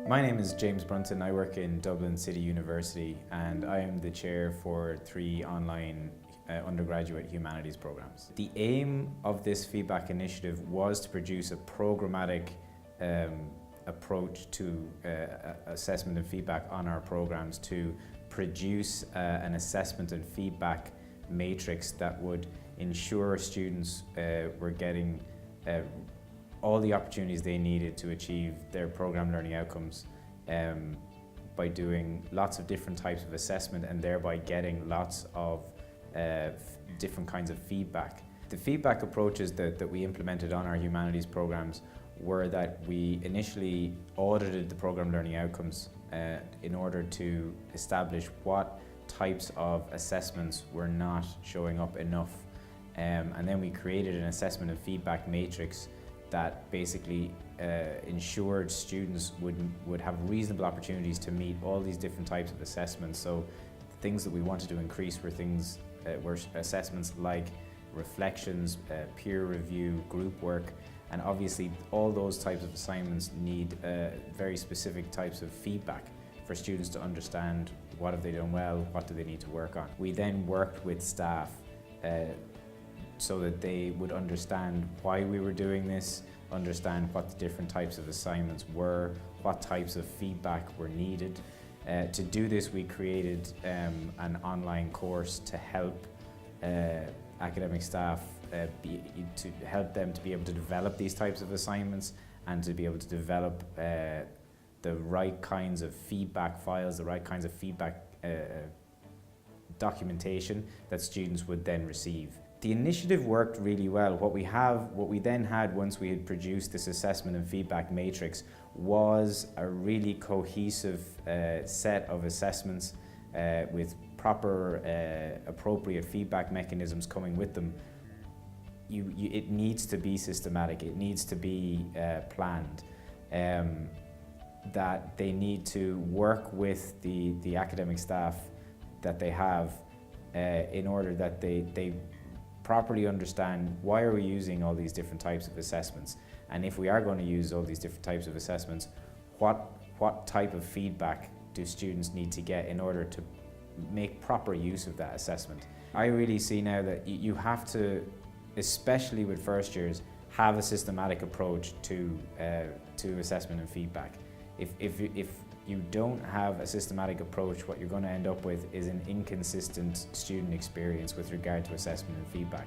My name is James Brunton. I work in Dublin City University and I am the chair for 3 online undergraduate humanities programs. The aim of this feedback initiative was to produce a programmatic approach to assessment and feedback on our programs, to produce an assessment and feedback matrix that would ensure students were getting all the opportunities they needed to achieve their program learning outcomes by doing lots of different types of assessment and thereby getting lots of different kinds of feedback. The feedback approaches that we implemented on our humanities programs were that we initially audited the program learning outcomes in order to establish what types of assessments were not showing up enough. And then we created an assessment and feedback matrix that basically ensured students would have reasonable opportunities to meet all these different types of assessments. So the things that we wanted to increase were assessments like reflections, peer review, group work, and obviously all those types of assignments need very specific types of feedback for students to understand what have they done well, what do they need to work on. We then worked with staff so that they would understand why we were doing this, understand what the different types of assignments were, what types of feedback were needed. To do this, we created an online course to help academic staff to help them to be able to develop these types of assignments and to be able to develop the right kinds of feedback files, the right kinds of feedback documentation that students would then receive. The initiative worked really well. What we then had once we had produced this assessment and feedback matrix was a really cohesive set of assessments with proper appropriate feedback mechanisms coming with them. It needs to be systematic, it needs to be planned, that they need to work with the academic staff that they have in order that they properly understand why are we using all these different types of assessments, and if we are going to use all these different types of assessments, what type of feedback do students need to get in order to make proper use of that assessment. I really see now that you have to, especially with first years, have a systematic approach to assessment and feedback. If you don't have a systematic approach, what you're going to end up with is an inconsistent student experience with regard to assessment and feedback.